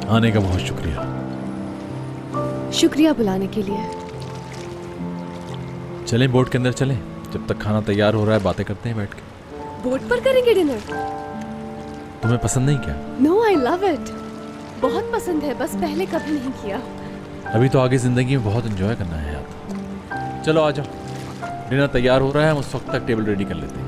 आने का बहुत शुक्रिया। शुक्रिया बुलाने के लिए। चलें बोट के अंदर चलें, जब तक खाना तैयार हो रहा है बातें करते हैं बैठ के। बोट पर करेंगे डिनर? तुम्हें पसंद नहीं क्या? No, I love it. बहुत पसंद है, बस पहले कभी नहीं किया। अभी तो आगे जिंदगी में बहुत एंजॉय करना है यार। चलो आ जाओ, डिनर तैयार हो रहा है, हम उस वक्त तक टेबल रेडी कर लेते हैं।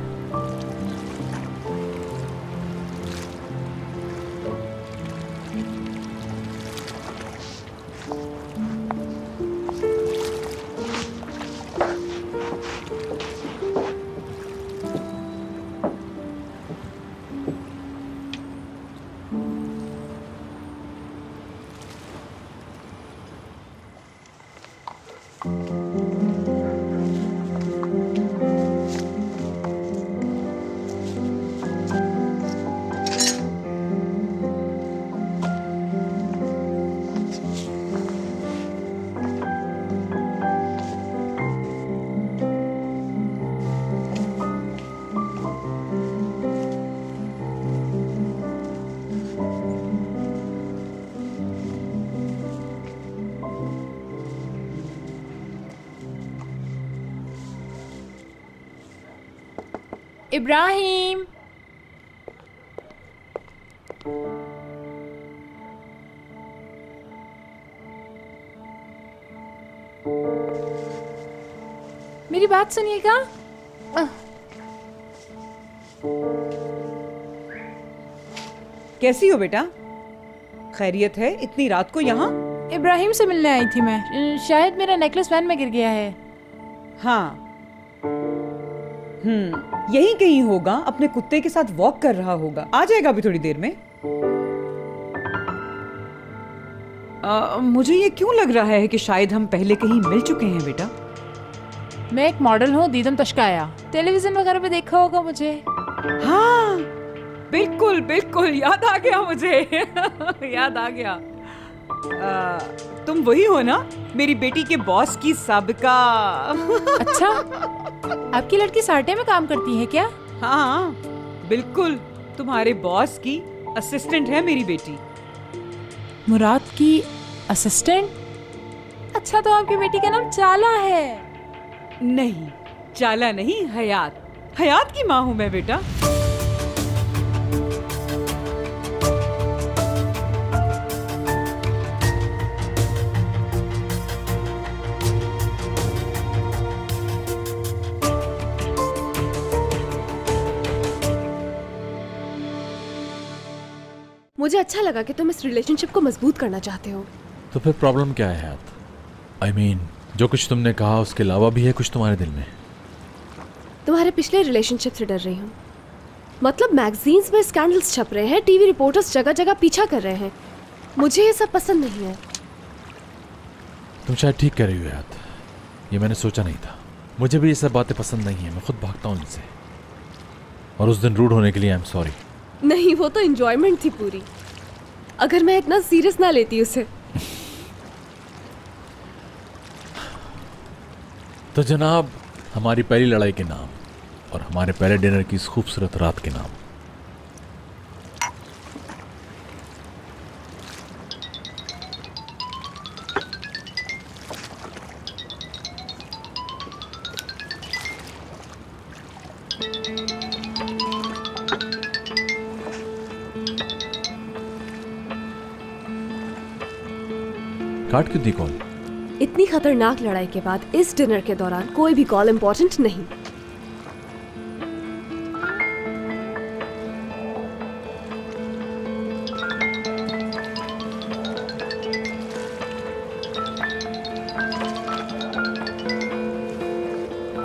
इब्राहिम, मेरी बात सुनिएगा। कैसी हो बेटा? खैरियत है इतनी रात को यहाँ? इब्राहिम से मिलने आई थी मैं। शायद मेरा नेकलेस वैन में गिर गया है। हाँ, यही कहीं होगा, अपने कुत्ते के साथ वॉक कर रहा होगा। आ जाएगा अभी थोड़ी देर में। मुझे ये क्यों लग रहा है कि शायद हम पहले कहीं मिल चुके हैं बेटा। मैं एक मॉडल हूँ, दीदम तशकाया। टेलीविजन वगैरह पे देखा होगा मुझे। हाँ बिल्कुल बिल्कुल, याद आ गया मुझे। याद आ गया। तुम वही हो ना, मेरी बेटी के बॉस की साबिका। अच्छा, आपकी लड़की साटे में काम करती है क्या? हाँ बिल्कुल, तुम्हारे बॉस की असिस्टेंट है मेरी बेटी। मुराद की असिस्टेंट? अच्छा, तो आपकी बेटी का नाम चाला है? नहीं, चाला नहीं, हयात। हयात की माँ हूँ मैं बेटा। मुझे अच्छा लगा कि तुम इस रिलेशनशिप को मजबूत करना चाहते हो। तो फिर प्रॉब्लम क्या है यार? I mean, जो कुछ तुमने कहा उसके अलावा भी है कुछ तुम्हारे दिल में? तुम्हारे पिछले रिलेशनशिप से डर रही हूँ। मतलब मैगजीन्स में स्कैंडल्स छप रहे हैं, टीवी रिपोर्टर्स जगह जगह पीछा कर रहे हैं। मुझे ये सब पसंद नहीं है। तुम शायद ठीक कह रही हो यार, ये मैंने सोचा नहीं था। मुझे भी ये सब बातें पसंद नहीं है, मैं खुद भागता हूँ इनसे। और उस दिन रूड होने के लिए आई एम सॉरी। नहीं, वो तो एंजॉयमेंट थी पूरी। अगर मैं इतना सीरियस ना लेती उसे। तो जनाब, हमारी पहली लड़ाई के नाम और हमारे पहले डिनर की इस खूबसूरत रात के नाम। काट क्यों दी कॉल? इतनी खतरनाक लड़ाई के बाद इस डिनर के दौरान कोई भी कॉल इंपॉर्टेंट नहीं।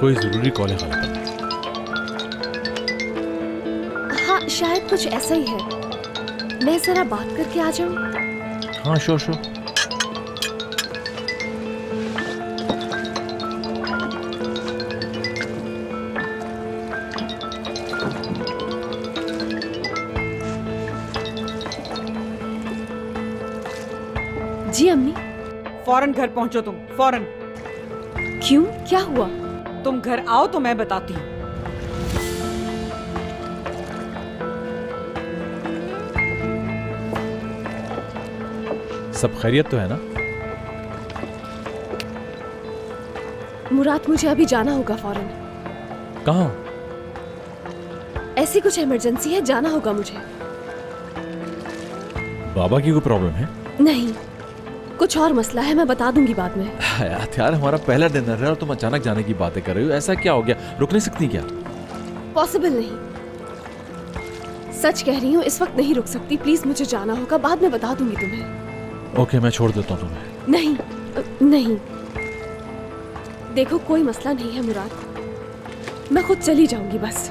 कोई जरूरी कॉल है खालिद? हाँ, शायद कुछ ऐसा ही है। मैं जरा बात करके आ जाऊं? हाँ श्योर श्योर। जी अम्मी। फौरन घर पहुंचो तुम, फौरन। क्यों, क्या हुआ? तुम घर आओ तो मैं बताती हूँ। सब खैरियत तो है ना? मुराद, मुझे अभी जाना होगा फौरन। कहाँ? ऐसी कुछ इमरजेंसी है, जाना होगा मुझे। बाबा की कोई प्रॉब्लम है? नहीं, कुछ और मसला है, मैं बता दूंगी बाद में। यार हमारा पहला डिनर है और तुम अचानक जाने की बातें कर रही हो, ऐसा क्या हो गया? रुक नहीं सकती क्या? पॉसिबल नहीं, सच कह रही हूँ, इस वक्त नहीं रुक सकती। प्लीज मुझे जाना होगा, बाद में बता दूंगी तुम्हें। ओके, मैं छोड़ देता हूँ तुम्हें। नहीं नहीं, देखो कोई मसला नहीं है मुराद, मैं खुद चली जाऊंगी बस।